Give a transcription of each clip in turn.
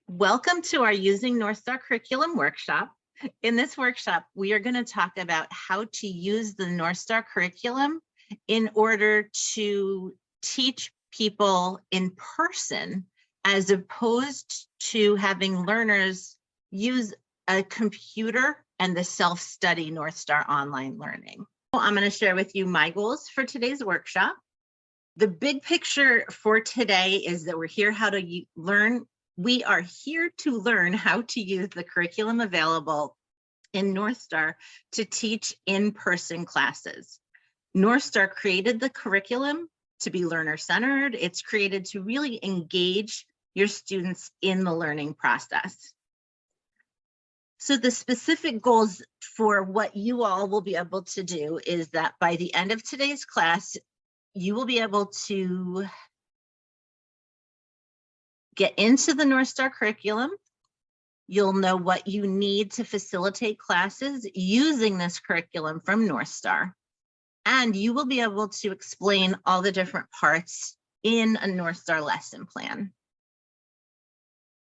Welcome to our Using Northstar Curriculum workshop. In this workshop, we are going to talk about how to use the Northstar Curriculum in order to teach people in person, as opposed to having learners use a computer and the self-study Northstar Online Learning. I'm going to share with you my goals for today's workshop. The big picture for today is that we're here We are here to learn how to use the curriculum available in Northstar to teach in-person classes. Northstar created the curriculum to be learner-centered. It's created to really engage your students in the learning process. So the specific goals for what you all will be able to do is that by the end of today's class, you will be able to get into the Northstar curriculum. You'll know what you need to facilitate classes using this curriculum from Northstar. And you will be able to explain all the different parts in a Northstar lesson plan.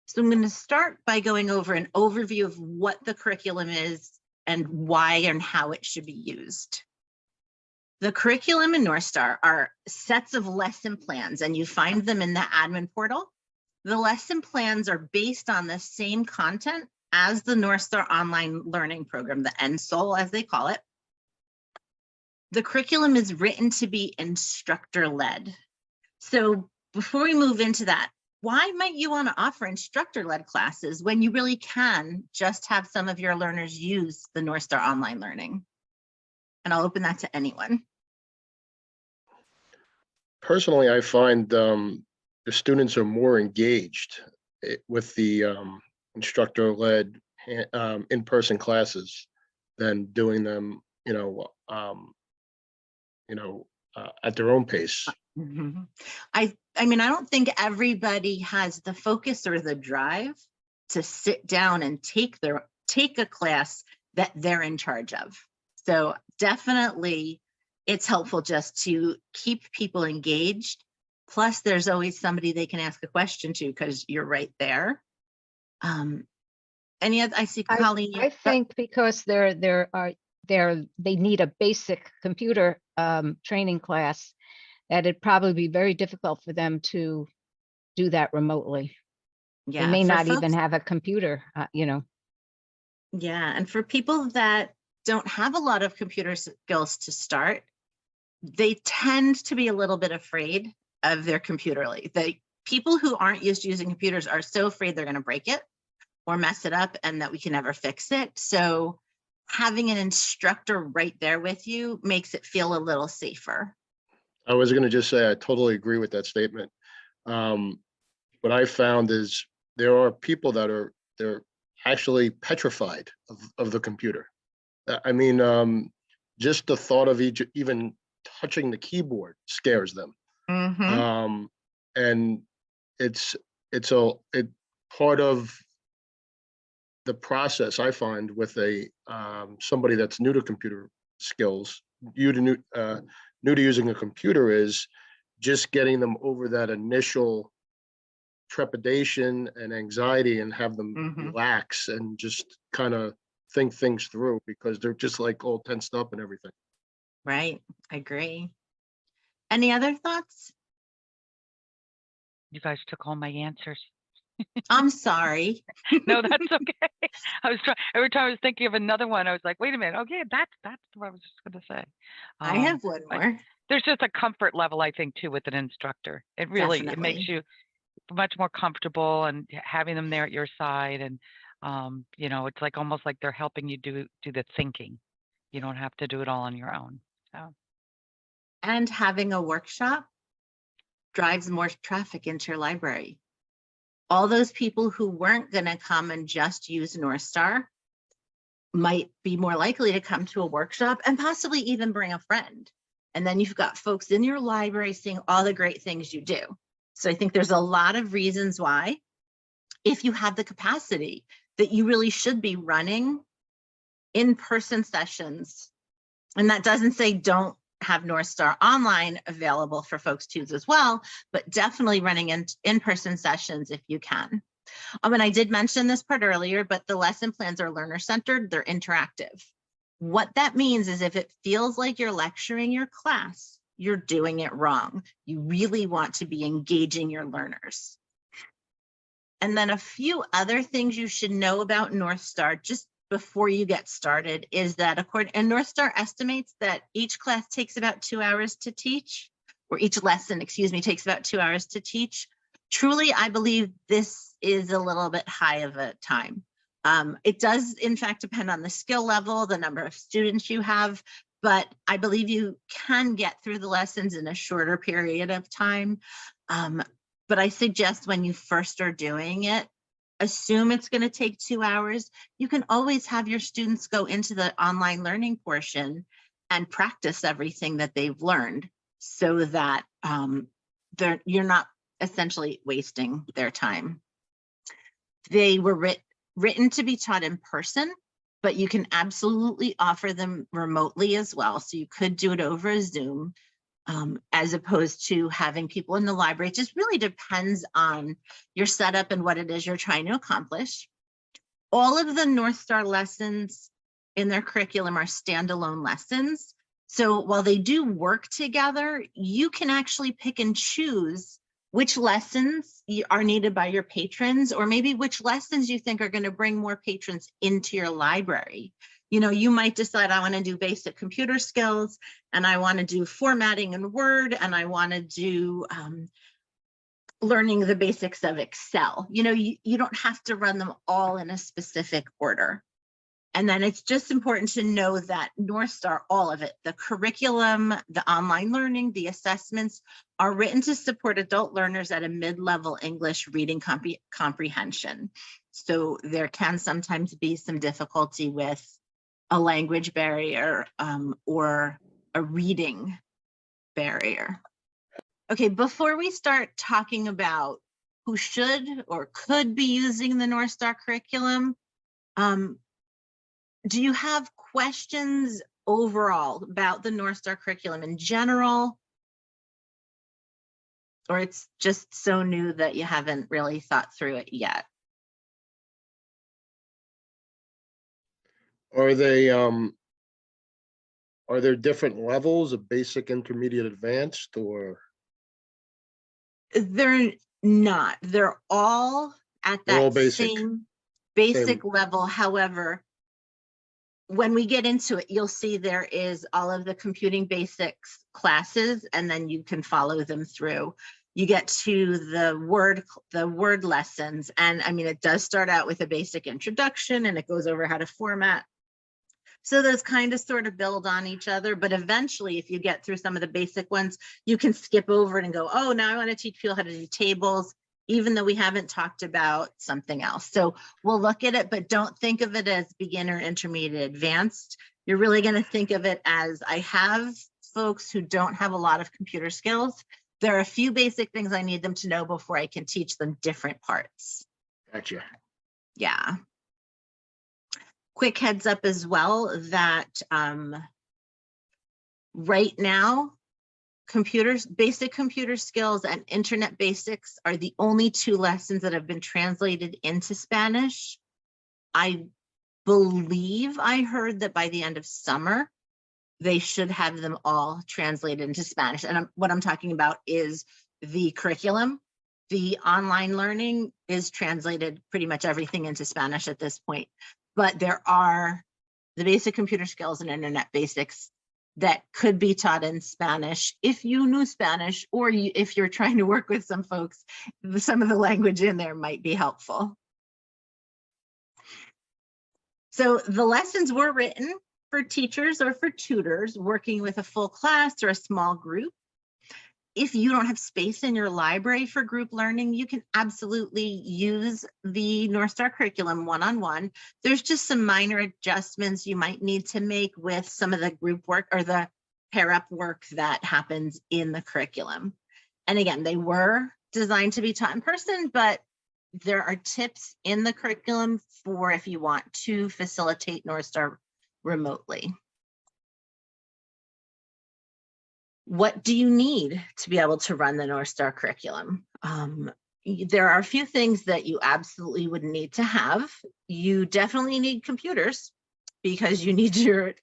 So I'm going to start by going over an overview of what the curriculum is and why and how it should be used. The curriculum in Northstar are sets of lesson plans, and you find them in the admin portal. The lesson plans are based on the same content as the Northstar Online Learning program, the NSOL as they call it. The curriculum is written to be instructor-led. So before we move into that, why might you want to offer instructor-led classes when you really can just have some of your learners use the Northstar Online Learning? And I'll open that to anyone. Personally, I find the students are more engaged with the instructor-led in-person classes than doing them, at their own pace. Mm-hmm. I mean, I don't think everybody has the focus or the drive to sit down and take a class that they're in charge of. So definitely it's helpful just to keep people engaged. Plus there's always somebody they can ask a question to because you're right there. Any other, I see Colleen. I think because they need a basic computer training class, that it'd probably be very difficult for them to do that remotely. Yeah, they may not even have a computer, Yeah, and for people that don't have a lot of computer skills to start, they tend to be a little bit afraid of their computer. The people who aren't used to using computers are so afraid they're going to break it or mess it up and that we can never fix it. So having an instructor right there with you makes it feel a little safer. I was going to just say, I totally agree with that statement. What I found is there are people that they're actually petrified of the computer. I mean, just the thought of even touching the keyboard scares them. Mm-hmm. And it's part of the process I find with somebody that's new to computer skills, new to using a computer, is just getting them over that initial trepidation and anxiety and have them relax and just kind of think things through, because they're just like all tensed up and everything. Right, I agree. Any other thoughts? You guys took all my answers. I'm sorry. No, that's okay. Every time I was thinking of another one, I was like, wait a minute. Okay, that's what I was just going to say. I have one more. There's just a comfort level, I think, too, with an instructor. It really, it makes you much more comfortable, and having them there at your side. And, it's like almost like they're helping you do the thinking. You don't have to do it all on your own. So. And having a workshop drives more traffic into your library. All those people who weren't going to come and just use Northstar might be more likely to come to a workshop and possibly even bring a friend. And then you've got folks in your library seeing all the great things you do. So I think there's a lot of reasons why, if you have the capacity, that you really should be running in-person sessions. And that doesn't say don't have Northstar Online available for folks to use as well, but definitely running in-person sessions if you can. And I did mention this part earlier, but the lesson plans are learner-centered, they're interactive. What that means is if it feels like you're lecturing your class, you're doing it wrong. You really want to be engaging your learners. And then a few other things you should know about Northstar just before you get started is that Northstar estimates that each class takes about 2 hours to teach, or each lesson, excuse me, takes about 2 hours to teach. Truly, I believe this is a little bit high of a time. It does, in fact, depend on the skill level, the number of students you have, but I believe you can get through the lessons in a shorter period of time. But I suggest when you first are doing it, assume it's going to take 2 hours. You can always have your students go into the online learning portion and practice everything that they've learned so that you're not essentially wasting their time. They were written to be taught in person, but you can absolutely offer them remotely as well. So you could do it over a Zoom as opposed to having people in the library. It just really depends on your setup and what it is you're trying to accomplish. All of the Northstar lessons in their curriculum are standalone lessons. So while they do work together, you can actually pick and choose which lessons are needed by your patrons, or maybe which lessons you think are going to bring more patrons into your library. You know, you might decide I want to do basic computer skills, and I want to do formatting in Word, and I want to do learning the basics of Excel. You know, you don't have to run them all in a specific order. And then it's just important to know that Northstar, all of it, the curriculum, the online learning, the assessments are written to support adult learners at a mid-level English reading comprehension. So there can sometimes be some difficulty with a language barrier or a reading barrier. Okay, before we start talking about who should or could be using the Northstar curriculum, do you have questions overall about the Northstar curriculum in general? Or it's just so new that you haven't really thought through it yet? Are there different levels of basic, intermediate, advanced, or? They're not. They're all at They're all that basic. same basic level. However, when we get into it, you'll see there is all of the computing basics classes, and then you can follow them through. You get to the word lessons. And I mean, it does start out with a basic introduction and it goes over how to format. So those kind of sort of build on each other, but eventually if you get through some of the basic ones, you can skip over it and go, oh, now I want to teach people how to do tables, even though we haven't talked about something else. So we'll look at it, but don't think of it as beginner, intermediate, advanced. You're really going to think of it as, I have folks who don't have a lot of computer skills. There are a few basic things I need them to know before I can teach them different parts. Gotcha. Yeah. Quick heads up as well that right now, basic computer skills and internet basics are the only 2 lessons that have been translated into Spanish. I believe I heard that by the end of summer, they should have them all translated into Spanish. And what I'm talking about is the curriculum. The online learning is translated pretty much everything into Spanish at this point. But there are the basic computer skills and internet basics that could be taught in Spanish if you knew Spanish, or if you're trying to work with some folks, some of the language in there might be helpful. So the lessons were written for teachers or for tutors working with a full class or a small group. If you don't have space in your library for group learning, you can absolutely use the Northstar curriculum one-on-one. There's just some minor adjustments you might need to make with some of the group work or the pair-up work that happens in the curriculum. And again, they were designed to be taught in person, but there are tips in the curriculum for if you want to facilitate Northstar remotely. What do you need to be able to run the Northstar curriculum? there are a few things that you absolutely would need to have. You definitely need computers because you need your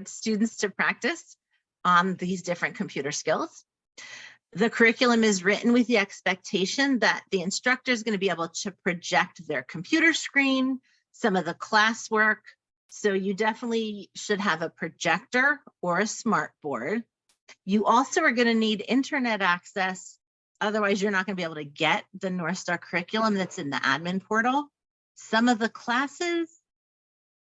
students to practice on these different computer skills. The curriculum is written with the expectation that the instructor is going to be able to project their computer screen, some of the classwork. So you definitely should have a projector or a smart board. You also are going to need internet access. Otherwise, you're not going to be able to get the Northstar curriculum that's in the admin portal. Some of the classes,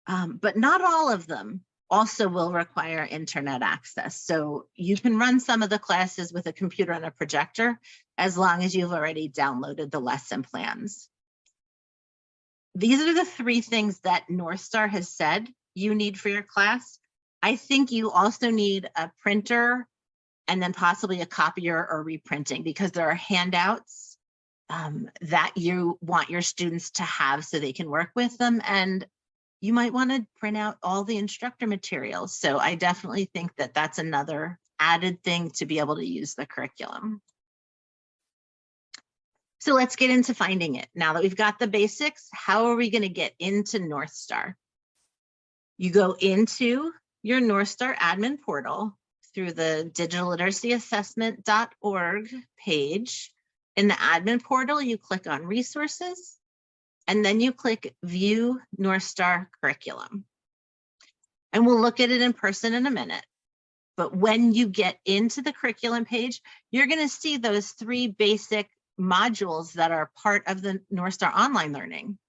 but not all of them, also will require internet access. So you can run some of the classes with a computer and a projector as long as you've already downloaded the lesson plans. These are the 3 things that Northstar has said you need for your class. I think you also need a printer and then possibly a copier or reprinting, because there are handouts that you want your students to have so they can work with them. And you might want to print out all the instructor materials. So I definitely think that that's another added thing to be able to use the curriculum. So let's get into finding it. Now that we've got the basics, how are we going to get into Northstar? You go into your Northstar admin portal through the digitalliteracy.assessment.org page. In the admin portal, you click on resources, and then you click View Northstar Curriculum. And we'll look at it in person in a minute. But when you get into the curriculum page, you're going to see those 3 basic modules that are part of the Northstar Online Learning.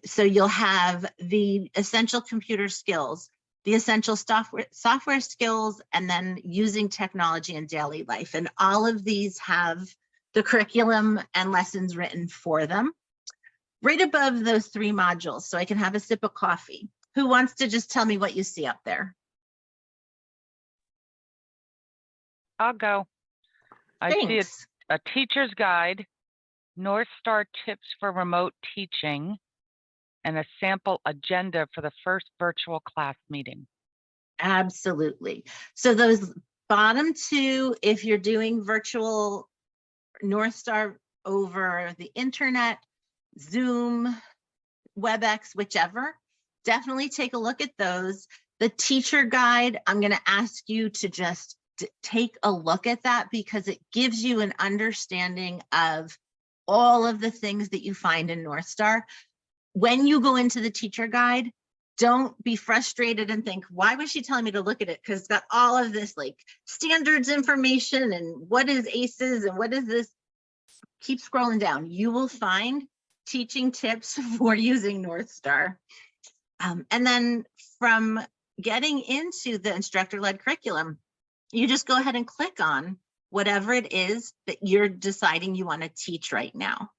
So you'll have the essential computer skills, the essential software skills, and then using technology in daily life. And all of these have the curriculum and lessons written for them. Right above those 3 modules, so I can have a sip of coffee. Who wants to just tell me what you see up there? I'll go. I see a teacher's guide, Northstar tips for remote teaching, and a sample agenda for the first virtual class meeting. Absolutely. So those bottom 2, if you're doing virtual Northstar over the internet, Zoom, WebEx, whichever, definitely take a look at those. The teacher guide, I'm going to ask you to just take a look at that because it gives you an understanding of all of the things that you find in Northstar. When you go into the teacher guide, don't be frustrated and think, why was she telling me to look at it? Because it's got all of this like standards information and what is ACEs and what is this? Keep scrolling down. You will find teaching tips for using Northstar. And then from getting into the instructor-led curriculum, you just go ahead and click on whatever it is that you're deciding you want to teach right now.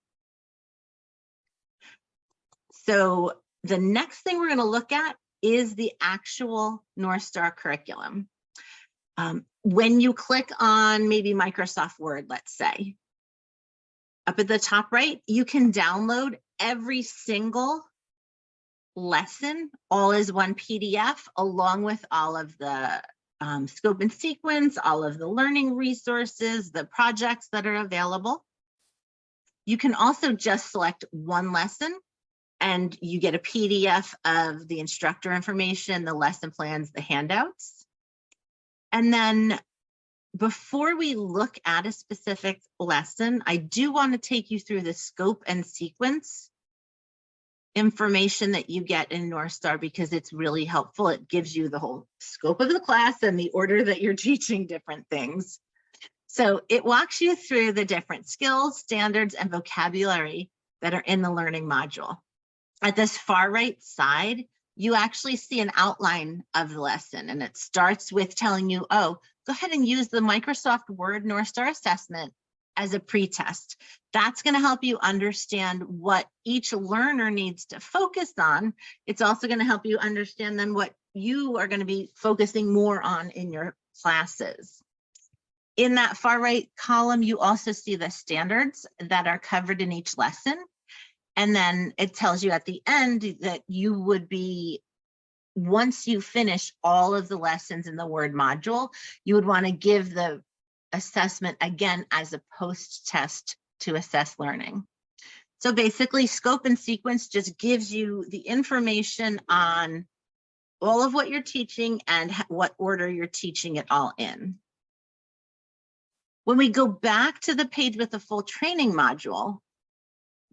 So the next thing we're going to look at is the actual Northstar curriculum. When you click on maybe Microsoft Word, let's say, up at the top right, you can download every single lesson all as one PDF, along with all of the scope and sequence, all of the learning resources, the projects that are available. You can also just select one lesson and you get a PDF of the instructor information, the lesson plans, the handouts. And then before we look at a specific lesson, I do want to take you through the scope and sequence information that you get in Northstar because it's really helpful. It gives you the whole scope of the class and the order that you're teaching different things. So it walks you through the different skills, standards, and vocabulary that are in the learning module. At this far right side, you actually see an outline of the lesson, and it starts with telling you, oh, go ahead and use the Microsoft Word Northstar assessment as a pretest. That's going to help you understand what each learner needs to focus on. It's also going to help you understand then what you are going to be focusing more on in your classes. In that far right column, you also see the standards that are covered in each lesson. And then it tells you at the end that you would be, once you finish all of the lessons in the Word module, you would want to give the assessment again as a post-test to assess learning. So basically, scope and sequence just gives you the information on all of what you're teaching and what order you're teaching it all in. When we go back to the page with the full training module,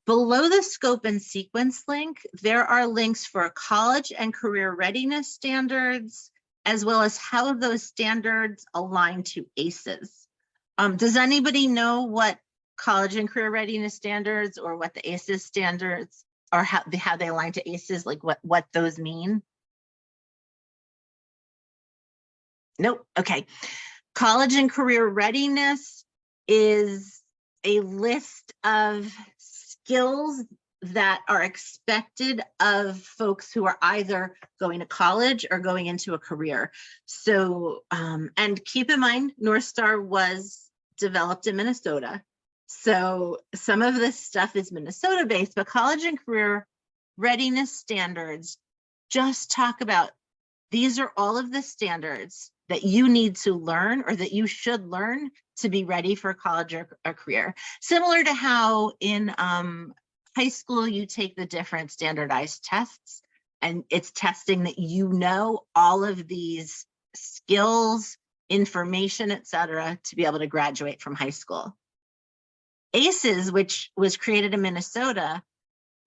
below the scope and sequence link, there are links for college and career readiness standards, as well as how those standards align to ACEs. Does anybody know what college and career readiness standards or what the ACEs standards or how they align to ACEs, like what those mean? Nope. Okay. College and career readiness is a list of skills that are expected of folks who are either going to college or going into a career. So, and keep in mind, Northstar was developed in Minnesota. So some of this stuff is Minnesota based, but college and career readiness standards just talk about, these are all of the standards that you need to learn or that you should learn to be ready for college or a career. Similar to how in high school, you take the different standardized tests, and it's testing that you know all of these skills, information, et cetera, to be able to graduate from high school. ACEs, which was created in Minnesota,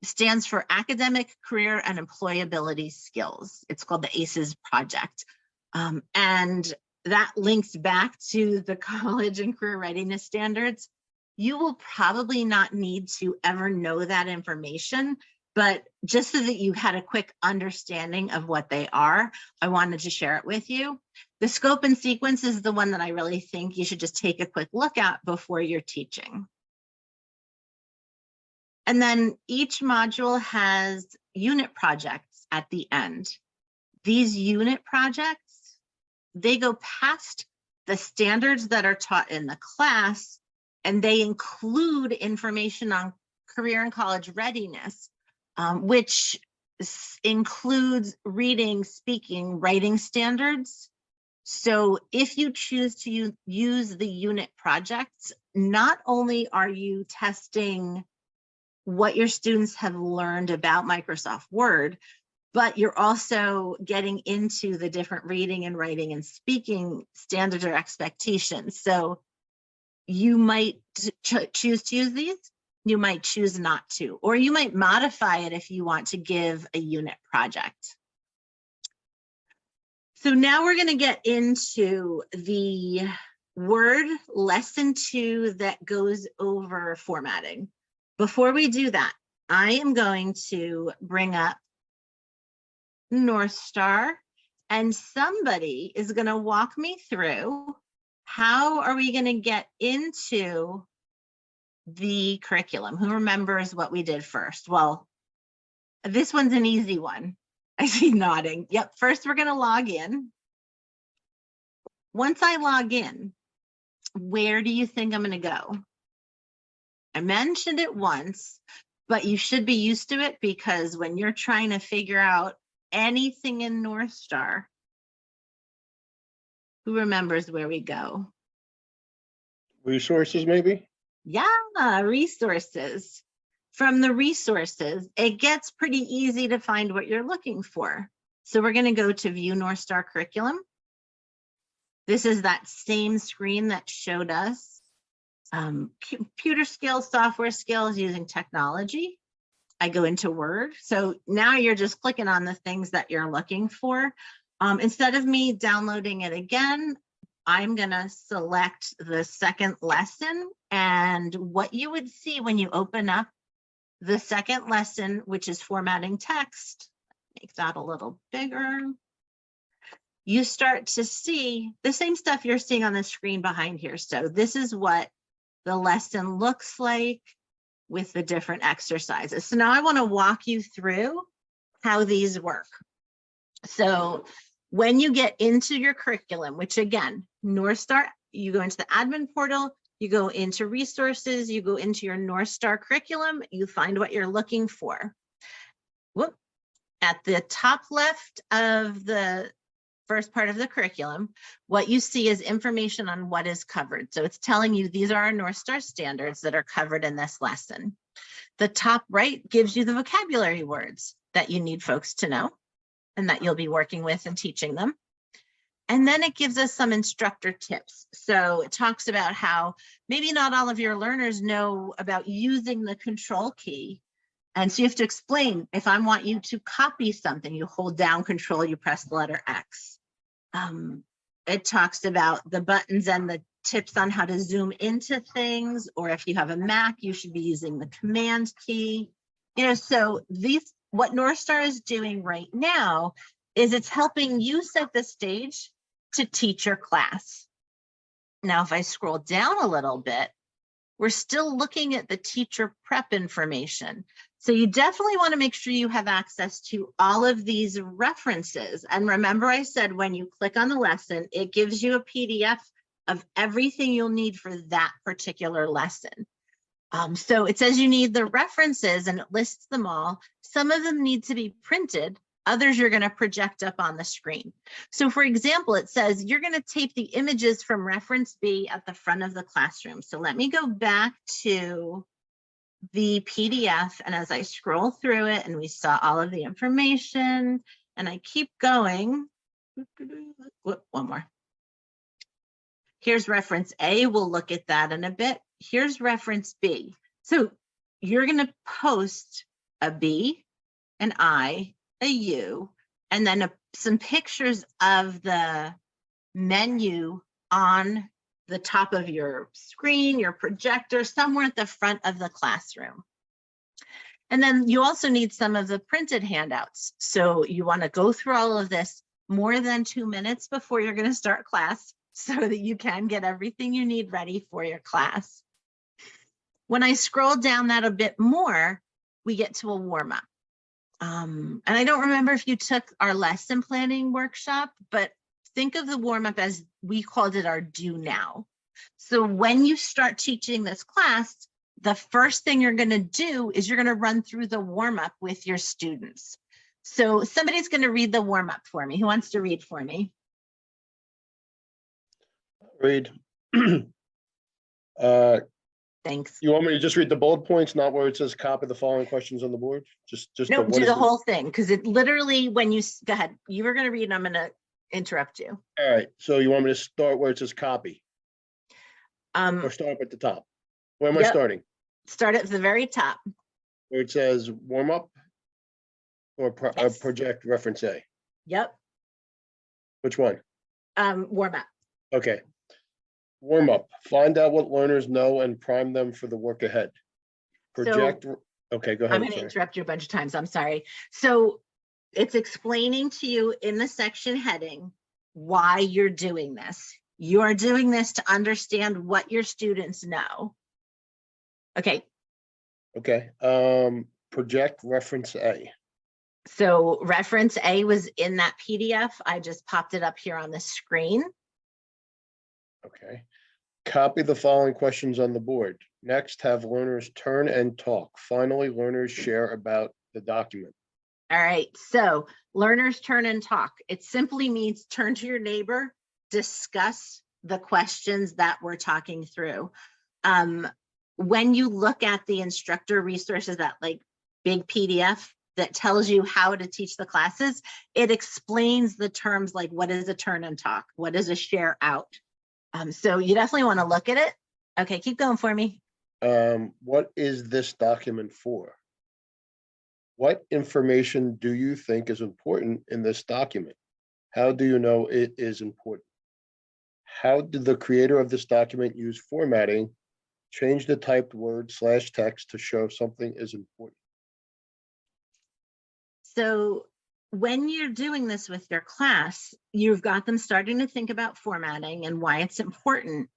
stands for Academic, Career, and Employability Skills. It's called the ACEs project. And that links back to the college and career readiness standards. You will probably not need to ever know that information, but just so that you had a quick understanding of what they are, I wanted to share it with you. The scope and sequence is the one that I really think you should just take a quick look at before you're teaching. And then each module has unit projects at the end. These unit projects, they go past the standards that are taught in the class, and they include information on career and college readiness, which includes reading, speaking, writing standards. So if you choose to use the unit projects, not only are you testing what your students have learned about Microsoft Word, but you're also getting into the different reading and writing and speaking standards or expectations. So you might choose to use these, you might choose not to, or you might modify it if you want to give a unit project. So now we're going to get into the Word lesson 2 that goes over formatting. Before we do that, I am going to bring up Northstar, and somebody is going to walk me through how are we going to get into the curriculum. Who remembers what we did first? Well, this one's an easy one. I see nodding. Yep, first we're going to log in. Once I log in, where do you think I'm going to go? I mentioned it once, but you should be used to it, because when you're trying to figure out anything in Northstar, who remembers where we go? Resources, maybe? Yeah, resources. From the resources, it gets pretty easy to find what you're looking for. So we're going to go to View Northstar Curriculum. This is that same screen that showed us computer skills, software skills using technology. I go into Word. So now you're just clicking on the things that you're looking for. Instead of me downloading it again, I'm going to select the second lesson. And what you would see when you open up the second lesson, which is formatting text, make that a little bigger. You start to see the same stuff you're seeing on the screen behind here. So this is what the lesson looks like with the different exercises. So now I want to walk you through how these work. So when you get into your curriculum, which again, Northstar, you go into the admin portal, you go into resources, you go into your Northstar curriculum, you find what you're looking for. Whoop. At the top left of the first part of the curriculum, what you see is information on what is covered. So it's telling you these are our Northstar standards that are covered in this lesson. The top right gives you the vocabulary words that you need folks to know and that you'll be working with and teaching them. And then it gives us some instructor tips. So it talks about how maybe not all of your learners know about using the control key. And so you have to explain, if I want you to copy something, you hold down control, you press the letter X. It talks about the buttons and the tips on how to zoom into things, or if you have a Mac, you should be using the command key. You know, so what Northstar is doing right now is it's helping you set the stage to teach your class. Now, if I scroll down a little bit, we're still looking at the teacher prep information. So you definitely want to make sure you have access to all of these references. And remember, I said when you click on the lesson, it gives you a PDF of everything you'll need for that particular lesson. So it says you need the references and it lists them all. Some of them need to be printed. Others you're going to project up on the screen. So for example, it says you're going to tape the images from reference B at the front of the classroom. So let me go back to the PDF, and as I scroll through it and we saw all of the information and I keep going, whoop, one more. Here's reference A, we'll look at that in a bit. Here's reference B. So you're going to post a B, an I, a U, and then some pictures of the menu on the top of your screen, your projector, somewhere at the front of the classroom. And then you also need some of the printed handouts. So you want to go through all of this more than 2 minutes before you're going to start class so that you can get everything you need ready for your class. When I scroll down that a bit more, we get to a warm-up. And I don't remember if you took our lesson planning workshop, but think of the warm-up as we called it our do now. So when you start teaching this class, the first thing you're going to do is you're going to run through the warm-up with your students. So somebody's going to read the warm-up for me. Who wants to read for me? Read. Thanks. You want me to just read the bullet points, not where it says copy the following questions on the board? Just No, what do is the whole thing, because it literally, when you go ahead, you were going to read and I'm going to interrupt you. All right, so you want me to start where it says copy or Yep. start up at the top? Where am I starting? Start at the very top. Where it says warm up or Yes. project reference A? Yep. Which one? Warm up. Okay. Warm up. Find out what learners know and prime them for the work ahead. Project. Okay, go ahead. I'm going to interrupt you a bunch of times. I'm sorry. So it's explaining to you in the section heading why you're doing this. You are doing this to understand what your students know. Okay. Okay. Project reference A. So reference A was in that PDF. I just popped it up here on the screen. Okay. Copy the following questions on the board. Next, have learners turn and talk. Finally, learners share about the document. All right, so learners turn and talk. It simply means turn to your neighbor, discuss the questions that we're talking through. When you look at the instructor resources, that like big PDF that tells you how to teach the classes, it explains the terms like what is a turn and talk, what is a share out. So you definitely want to look at it. Okay, keep going for me. What is this document for? What information do you think is important in this document? How do you know it is important? How did the creator of this document use formatting, change the typed word / text to show something is important? So when you're doing this with your class, you've got them starting to think about formatting and why it's important.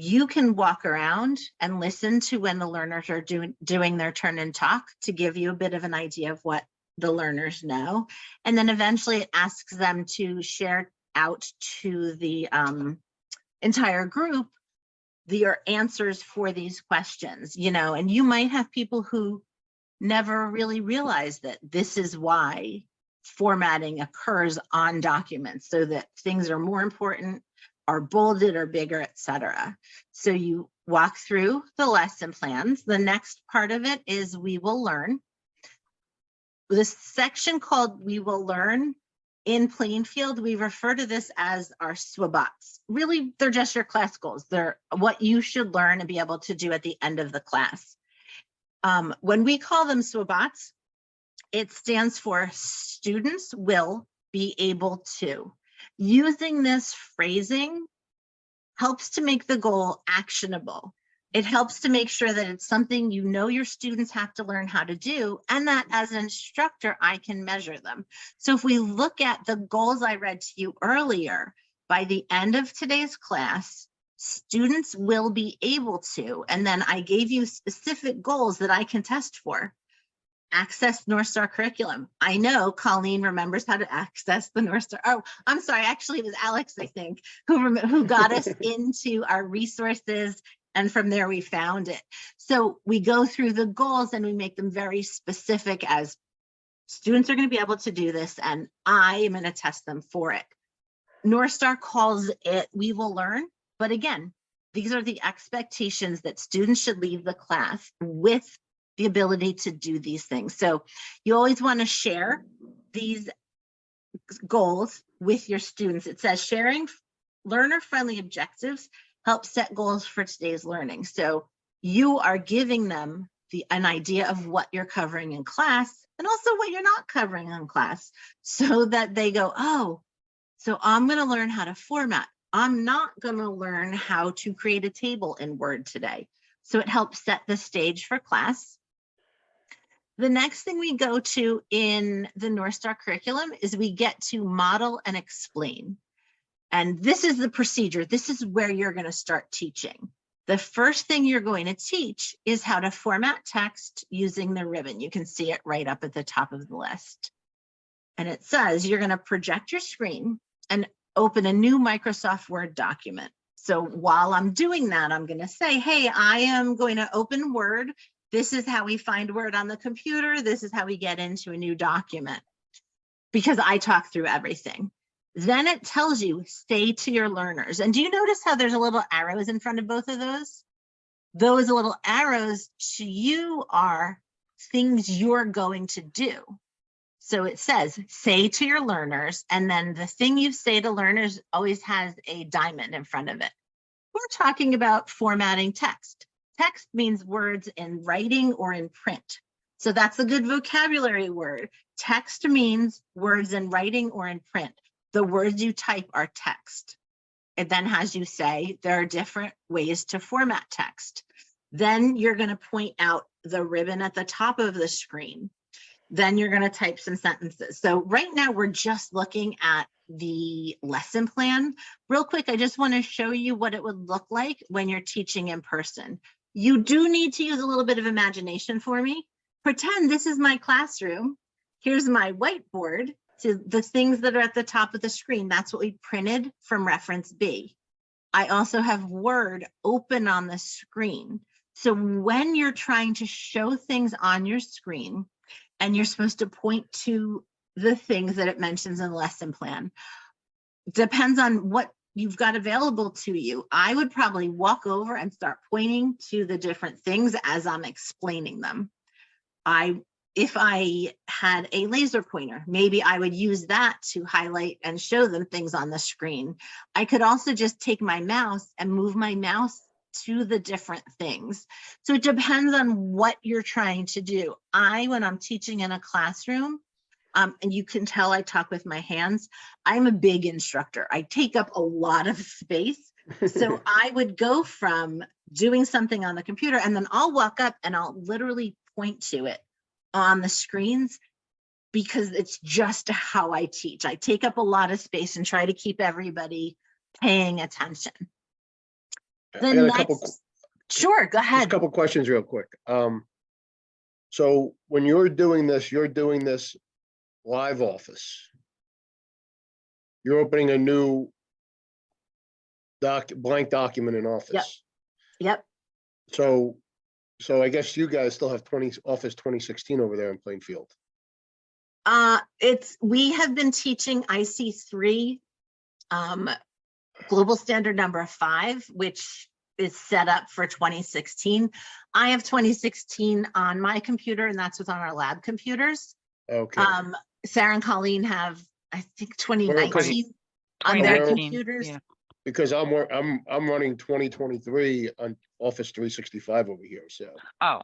You can walk around and listen to when the learners are doing their turn and talk to give you a bit of an idea of what the learners know. And then eventually it asks them to share out to the entire group their answers for these questions, you know, and you might have people who never really realized that this is why formatting occurs on documents so that things are more important, are bolded or bigger, etc. So you walk through the lesson plans. The next part of it is we will learn. This section called We Will Learn in Plainfield, we refer to this as our SWBOTs. Really, they're just your class goals. They're what you should learn and be able to do at the end of the class. When we call them SWBOTs, it stands for students will be able to. Using this phrasing helps to make the goal actionable. It helps to make sure that it's something you know your students have to learn how to do, and that as an instructor, I can measure them. So if we look at the goals I read to you earlier, by the end of today's class, students will be able to, and then I gave you specific goals that I can test for. Access Northstar Curriculum. I know Colleen remembers how to access the Northstar. Oh, I'm sorry. Actually, it was Alex, I think, who got us into our resources. And from there, we found it. So we go through the goals and we make them very specific as students are going to be able to do this, and I am going to test them for it. Northstar calls it We Will Learn. But again, these are the expectations that students should leave the class with the ability to do these things. So you always want to share these goals with your students. It says sharing learner-friendly objectives helps set goals for today's learning. So you are giving them an idea of what you're covering in class and also what you're not covering in class, so that they go, oh, so I'm going to learn how to format. I'm not going to learn how to create a table in Word today. So it helps set the stage for class. The next thing we go to in the Northstar curriculum is we get to model and explain. And this is the procedure. This is where you're going to start teaching. The first thing you're going to teach is how to format text using the ribbon. You can see it right up at the top of the list. And it says you're going to project your screen and open a new Microsoft Word document. So while I'm doing that, I'm going to say, hey, I am going to open Word. This is how we find Word on the computer. This is how we get into a new document, because I talk through everything. Then it tells you, say to your learners. And do you notice how there's a little arrows in front of both of those? Those little arrows to you are things you're going to do. So it says, say to your learners, and then the thing you say to learners always has a diamond in front of it. We're talking about formatting text. Text means words in writing or in print. So that's a good vocabulary word. Text means words in writing or in print. The words you type are text. It then has you say there are different ways to format text. Then you're going to point out the ribbon at the top of the screen. Then you're going to type some sentences. So right now we're just looking at the lesson plan. Real quick, I just want to show you what it would look like when you're teaching in person. You do need to use a little bit of imagination for me. Pretend this is my classroom. Here's my whiteboard. So the things that are at the top of the screen, that's what we printed from reference B. I also have Word open on the screen. So when you're trying to show things on your screen and you're supposed to point to the things that it mentions in the lesson plan, depends on what you've got available to you. I would probably walk over and start pointing to the different things as I'm explaining them. If I had a laser pointer, maybe I would use that to highlight and show them things on the screen. I could also just take my mouse and move my mouse to the different things. So it depends on what you're trying to do. When I'm teaching in a classroom, and you can tell I talk with my hands, I'm a big instructor. I take up a lot of space. So I would go from doing something on the computer, and then I'll walk up and I'll literally point to it on the screens, because it's just how I teach. I take up a lot of space and try to keep everybody paying attention. Sure, go ahead. Just a couple questions real quick. So when you're doing this live office. You're opening a new blank document in Office. Yep. So I guess you guys still have Office 2016 over there in Plainfield. We have been teaching IC3, global standard number 5, which is set up for 2016. I have 2016 on my computer, and that's what's on our lab computers. Okay. Sarah and Colleen have, I think, 2019 on their 2019, computers. yeah. Because I'm running 2023 on Office 365 over here, so. Oh,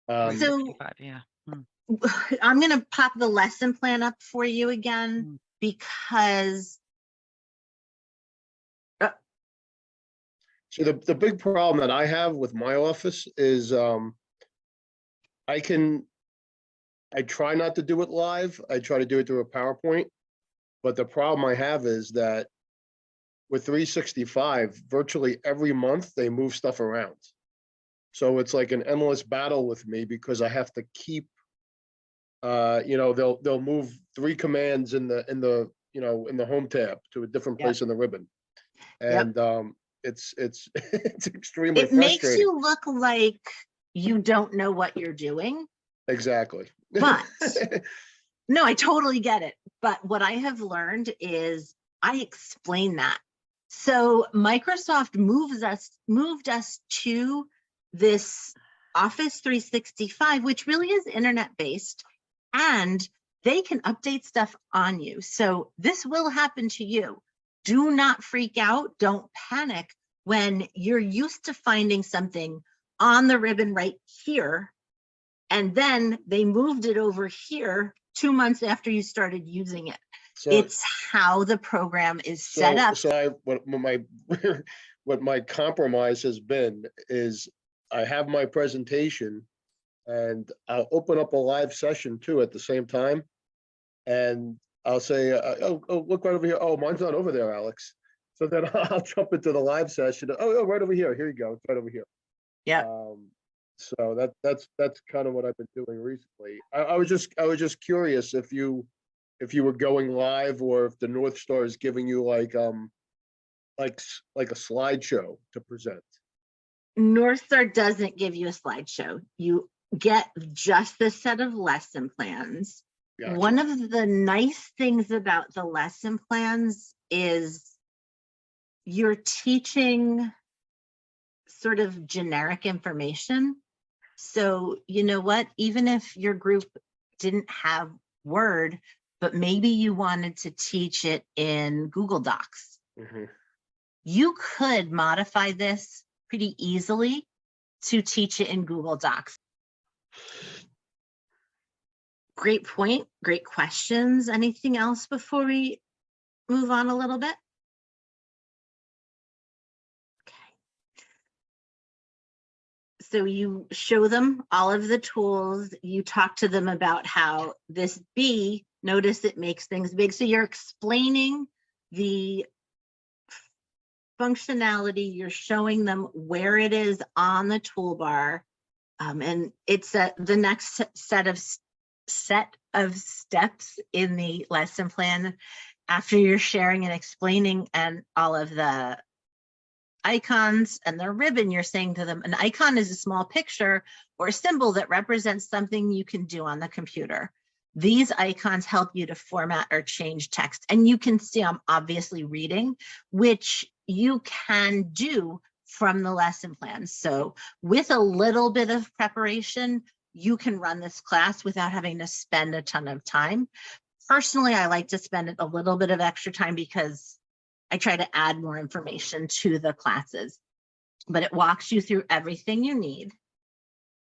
So 65, yeah. I'm going to pop the lesson plan up for you again, because So the big problem that I have with my office is I try not to do it live. I try to do it through a PowerPoint. But the problem I have is that with 365, virtually every month they move stuff around. So it's like an endless battle with me because I have to keep, they'll move 3 commands in the home tab to a different place in the ribbon. And it's it's extremely it makes frustrating. you look like you don't know what you're doing. Exactly. But no, I totally get it. But what I have learned is I explain that. So Microsoft moved us to this Office 365, which really is internet-based, and they can update stuff on you. So this will happen to you. Do not freak out. Don't panic when you're used to finding something on the ribbon right here, and then they moved it over here 2 months after you started using it. So It's how the program is set up. So what my compromise has been is I have my presentation and I'll open up a live session too at the same time. And I'll say, oh, look right over here. Oh, mine's not over there, Alex. So then I'll jump into the live session. Oh, right over here. Here you go. It's right over here. Yeah. So that's kind of what I've been doing recently. I was just curious if you were going live or if the Northstar is giving you like a slideshow to present. Northstar doesn't give you a slideshow. You get just the set of lesson plans. Gotcha. One of the nice things about the lesson plans is you're teaching sort of generic information. So you know what, even if your group didn't have Word, but maybe you wanted to teach it in Google Docs, you could modify this pretty easily to teach it in Google Docs. Great point, great questions. Anything else before we move on a little bit? So you show them all of the tools, you talk to them about how this B, notice it makes things big. So you're explaining the functionality, you're showing them where it is on the toolbar. And it's the next set of steps in the lesson plan after you're sharing and explaining and all of the icons and the ribbon. You're saying to them, an icon is a small picture or a symbol that represents something you can do on the computer. These icons help you to format or change text. And you can see I'm obviously reading, which you can do from the lesson plan. So with a little bit of preparation, you can run this class without having to spend a ton of time. Personally, I like to spend a little bit of extra time because I try to add more information to the classes, but it walks you through everything you need.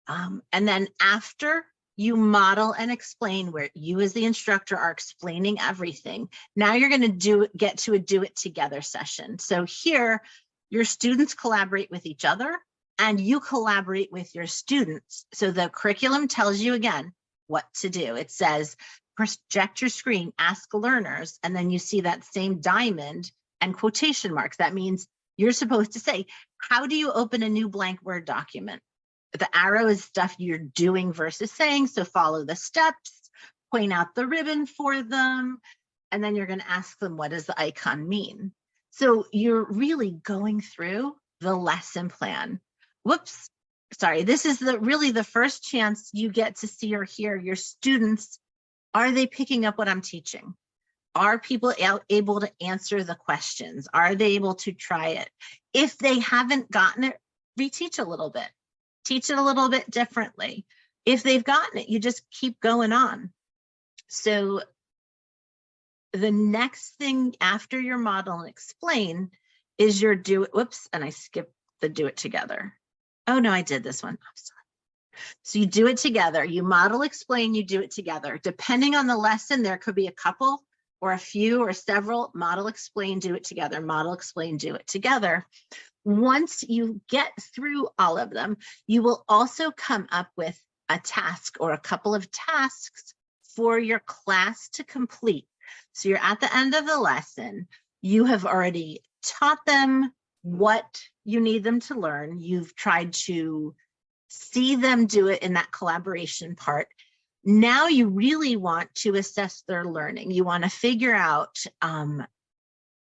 And then after you model and explain, where you as the instructor are explaining everything, now you're going to get to a do it together session. So here, your students collaborate with each other and you collaborate with your students. So the curriculum tells you again what to do. It says, project your screen, ask learners, and then you see that same diamond and quotation marks. That means you're supposed to say, how do you open a new blank Word document? The arrow is stuff you're doing versus saying, so follow the steps, point out the ribbon for them, and then you're going to ask them, what does the icon mean? So you're really going through the lesson plan. Whoops, sorry, this is really the first chance you get to see or hear your students Are they picking up what I'm teaching? Are people able to answer the questions? Are they able to try it? If they haven't gotten it, reteach a little bit. Teach it a little bit differently. If they've gotten it, you just keep going on. So the next thing after your model and explain is your do it. Whoops, and I skipped the do it together. Oh no, I did this one. I'm sorry. So you do it together. You model, explain, you do it together. Depending on the lesson, there could be a couple or a few or several. Model, explain, do it together. Model, explain, do it together. Once you get through all of them, you will also come up with a task or a couple of tasks for your class to complete. So you're at the end of the lesson. You have already taught them what you need them to learn. You've tried to see them do it in that collaboration part. Now you really want to assess their learning. You want to figure out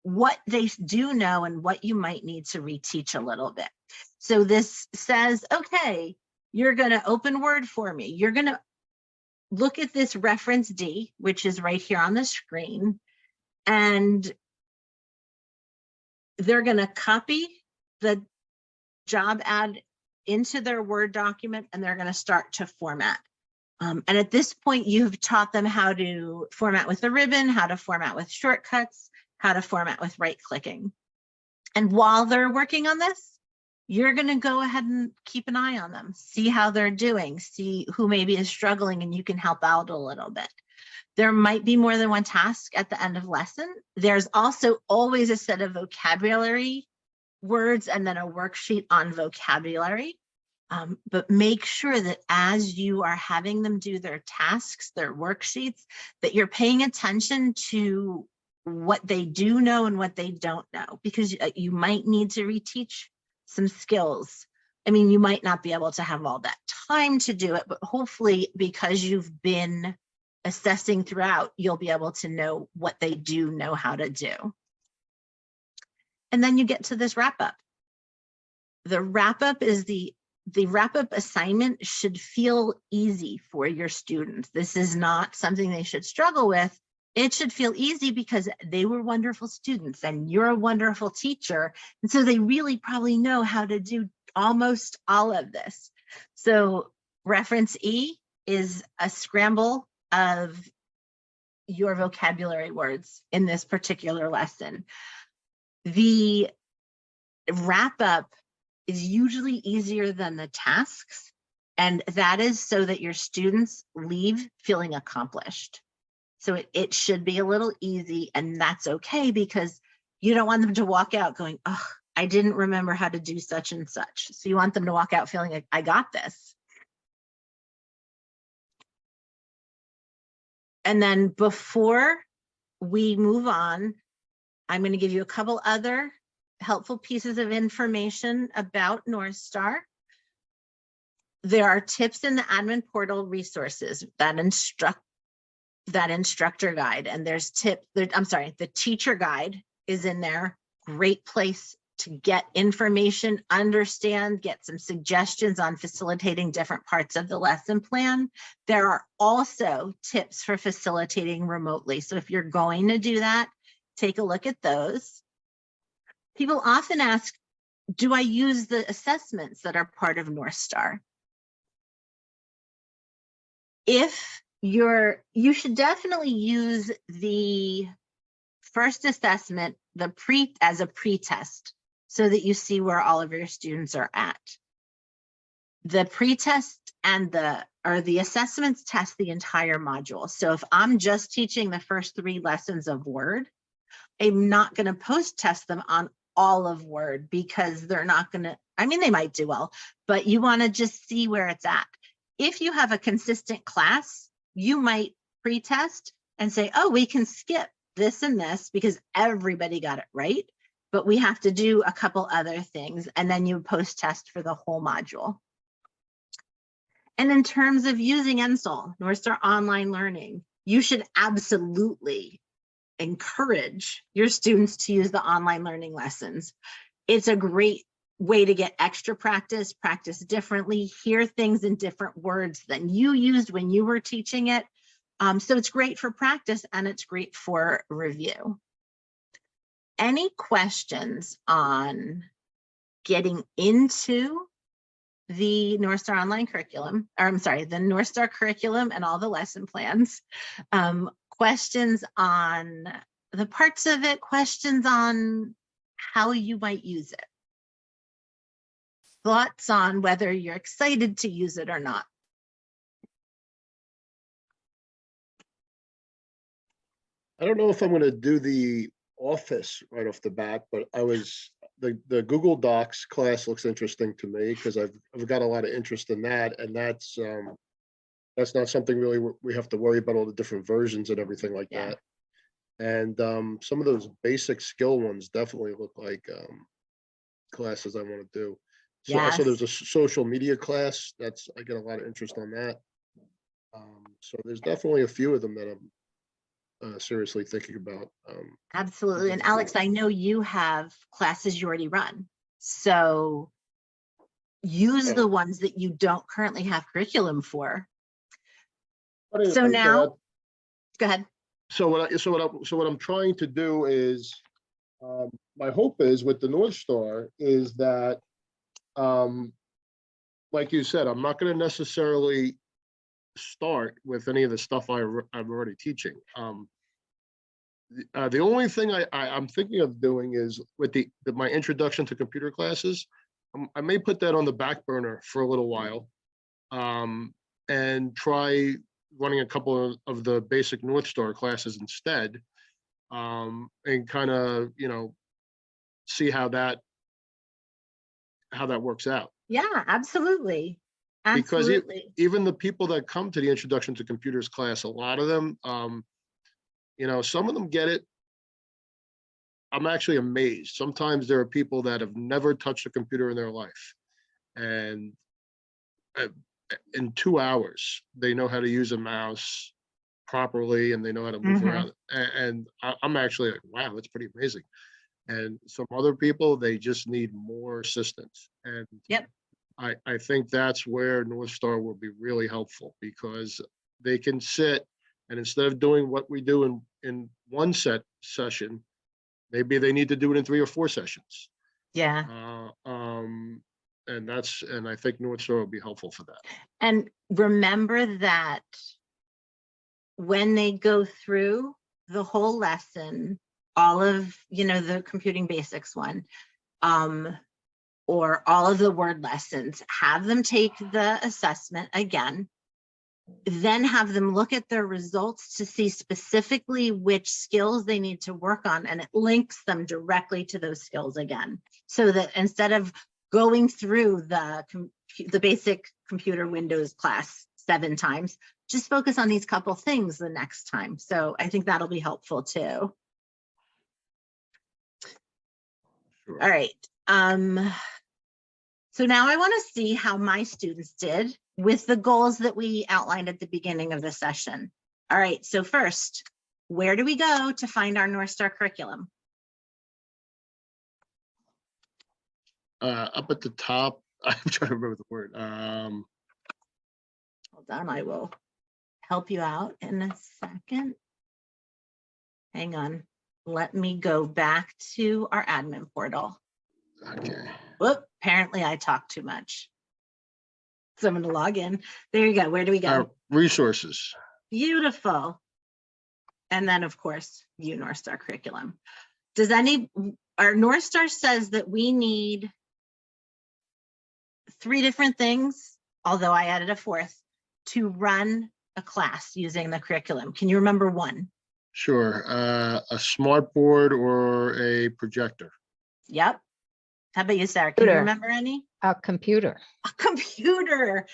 what they do know and what you might need to reteach a little bit. So this says, okay, you're going to open Word for me. You're going to look at this reference D, which is right here on the screen, and they're going to copy the job ad into their Word document, and they're going to start to format. And at this point, you've taught them how to format with a ribbon, how to format with shortcuts, how to format with right-clicking. And while they're working on this, you're going to go ahead and keep an eye on them, see how they're doing, see who maybe is struggling, and you can help out a little bit. There might be more than one task at the end of lesson. There's also always a set of vocabulary words and then a worksheet on vocabulary. But make sure that as you are having them do their tasks, their worksheets, that you're paying attention to what they do know and what they don't know, because you might need to reteach some skills. I mean, you might not be able to have all that time to do it, but hopefully because you've been assessing throughout, you'll be able to know what they do know how to do. And then you get to this wrap up. The wrap up is the wrap-up assignment should feel easy for your students. This is not something they should struggle with. It should feel easy because they were wonderful students and you're a wonderful teacher. And so they really probably know how to do almost all of this. So reference E is a scramble of your vocabulary words in this particular lesson. The wrap-up is usually easier than the tasks, and that is so that your students leave feeling accomplished. So it should be a little easy, and that's okay, because you don't want them to walk out going, oh, I didn't remember how to do such and such. So you want them to walk out feeling like, I got this. And then before we move on, I'm going to give you a couple other helpful pieces of information about Northstar. There are tips in the admin portal resources, that instructor guide, and there's the teacher guide is in there. Great place to get information, understand, get some suggestions on facilitating different parts of the lesson plan. There are also tips for facilitating remotely. So if you're going to do that, take a look at those. People often ask, do I use the assessments that are part of Northstar? You should definitely use the first assessment, as a pre-test, so that you see where all of your students are at. The pre-test and the assessments test the entire module. So if I'm just teaching the first 3 lessons of Word, I'm not going to post-test them on all of Word, because they're not going to, I mean, they might do well, but you want to just see where it's at. If you have a consistent class, you might pre-test and say, oh, we can skip this and this because everybody got it right, but we have to do a couple other things, and then you post-test for the whole module. And in terms of using NSOL, Northstar Online Learning, you should absolutely encourage your students to use the online learning lessons. It's a great way to get extra practice differently, hear things in different words than you used when you were teaching it. So it's great for practice and it's great for review. Any questions on getting into the Northstar Online Curriculum, or I'm sorry, the Northstar Curriculum and all the lesson plans? Questions on the parts of it, questions on how you might use it? Thoughts on whether you're excited to use it or not? I don't know if I'm going to do the Office right off the bat, but the Google Docs class looks interesting to me because I've got a lot of interest in that, and that's not something really we have to worry about, all the different versions and everything like Yeah. that. And some of those basic skill ones definitely look like classes I want to do. So also Yes. there's a social media class I get a lot of interest on that. So there's definitely a few of them that I'm seriously thinking about. Absolutely. And Alex, I know you have classes you already run. So use the ones that you don't currently have curriculum for. So now, go ahead. So what I'm trying to do is, my hope is with the Northstar is that, like you said, I'm not going to necessarily start with any of the stuff I'm already teaching. The only thing I'm thinking of doing is with my introduction to computer classes. I may put that on the back burner for a little while, and try running a couple of the basic Northstar classes instead, and kind of, see how that works out. Yeah, absolutely. Because Absolutely. even the people that come to the introduction to computers class, a lot of them, some of them get it. I'm actually amazed. Sometimes there are people that have never touched a computer in their life, and in 2 hours, they know how to use a mouse properly and they know how to move around. And I'm actually like, wow, that's pretty amazing. And some other people, they just need more assistance. And Yep. I think that's where Northstar will be really helpful, because they can sit and instead of doing what we do in one session, maybe they need to do it in 3 or 4 sessions. Yeah. And I think Northstar will be helpful for that. And remember that when they go through the whole lesson, all of, the computing basics one, or all of the word lessons, have them take the assessment again, then have them look at their results to see specifically which skills they need to work on, and it links them directly to those skills again. So that instead of going through the basic computer Windows class 7 times, just focus on these couple things the next time. So I think that'll be helpful too. Sure. All right. So now I want to see how my students did with the goals that we outlined at the beginning of the session. All right, so first, where do we go to find our Northstar curriculum? Up at the top, I'm trying to remember the word. Hold on, I will help you out in a second. Hang on, let me go back to our admin portal. Okay. Whoop, apparently I talk too much. So I'm going to log in. There you go. Where do we go? Resources. Beautiful. And then, of course, view Northstar curriculum. Our Northstar says that we need 3 different things, although I added a 4th, to run a class using the curriculum. Can you remember one? Sure. A smart board or a projector. Yep. How about you, Sarah? Can you remember any? A computer. A computer.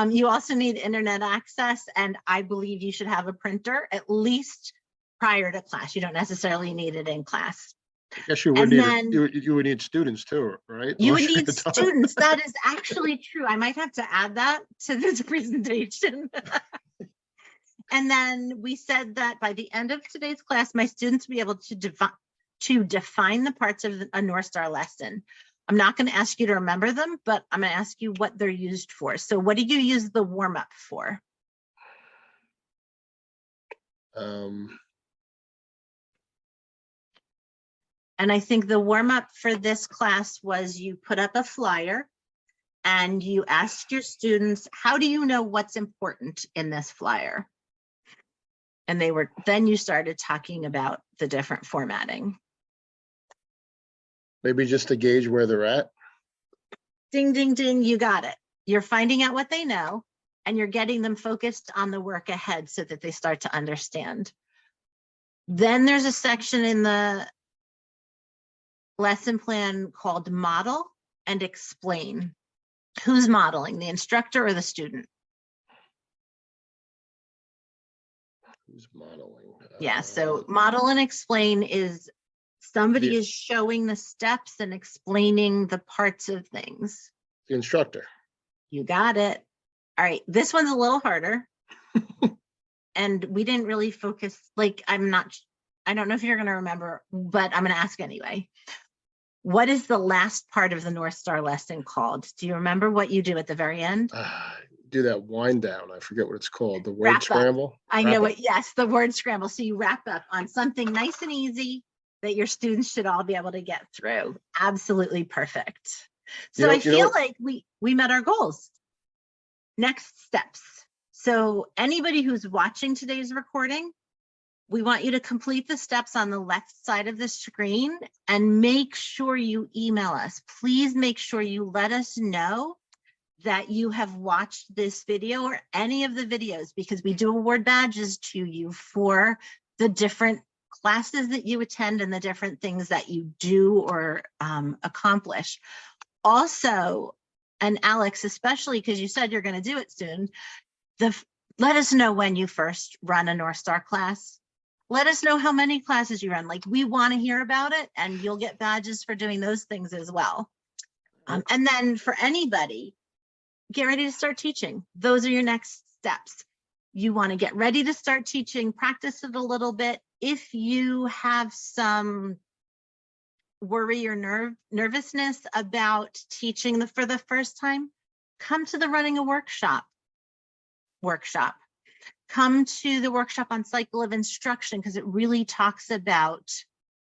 You also need internet access, and I believe you should have a printer at least prior to class. You don't necessarily need it in class. I guess you would you would need students too, right? You would need students. That is actually true. I might have to add that to this presentation. And then we said that by the end of today's class, my students will be able to define the parts of a Northstar lesson. I'm not going to ask you to remember them, but I'm going to ask you what they're used for. So what did you use the warm-up for? And I think the warm up for this class was you put up a flyer and you asked your students, how do you know what's important in this flyer? And then you started talking about the different formatting. Maybe just to gauge where they're at. Ding, ding, ding, you got it. You're finding out what they know and you're getting them focused on the work ahead so that they start to understand. Then there's a section in the lesson plan called model and explain. Who's modeling, the instructor or the student? Who's modeling? Yeah, so model and explain is somebody The- is showing the steps and explaining the parts of things. The instructor. You got it. All right, this one's a little harder. And we didn't really focus, like, I don't know if you're going to remember, but I'm going to ask anyway. What is the last part of the North Star lesson called? Do you remember what you do at the very end? Do that wind down. I forget what it's called. The Wrap word up. scramble. I Wrap know up. it. Yes, the word scramble. So you wrap up on something nice and easy that your students should all be able to get through. Absolutely perfect. So I feel like we met our goals. Next steps. So anybody who's watching today's recording, we want you to complete the steps on the left side of the screen and make sure you email us. Please make sure you let us know that you have watched this video or any of the videos, because we do award badges to you for the different classes that you attend and the different things that you do or accomplish. Also, and Alex, especially because you said you're going to do it soon, let us know when you first run a North Star class. Let us know how many classes you run. Like, we want to hear about it, and you'll get badges for doing those things as well. And then for anybody, get ready to start teaching. Those are your next steps. You want to get ready to start teaching, practice it a little bit. If you have some worry or nervousness about teaching for the first time, come to the running a workshop. Come to the workshop on cycle of instruction, because it really talks about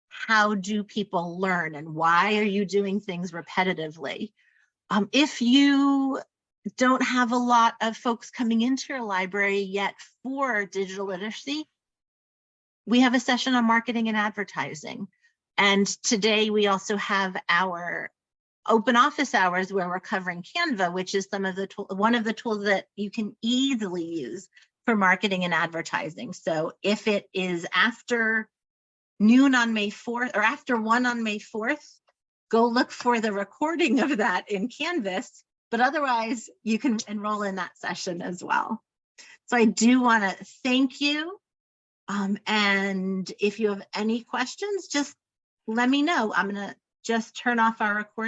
how do people learn and why are you doing things repetitively. If you don't have a lot of folks coming into your library yet for digital literacy, we have a session on marketing and advertising. And today we also have our open office hours where we're covering Canva, which is one of the tools that you can easily use for marketing and advertising. So if it is after noon on May 4th or after 1 on May 4th, go look for the recording of that in Canvas, but otherwise you can enroll in that session as well. So I do want to thank you. And if you have any questions, just let me know. I'm going to just turn off our recording.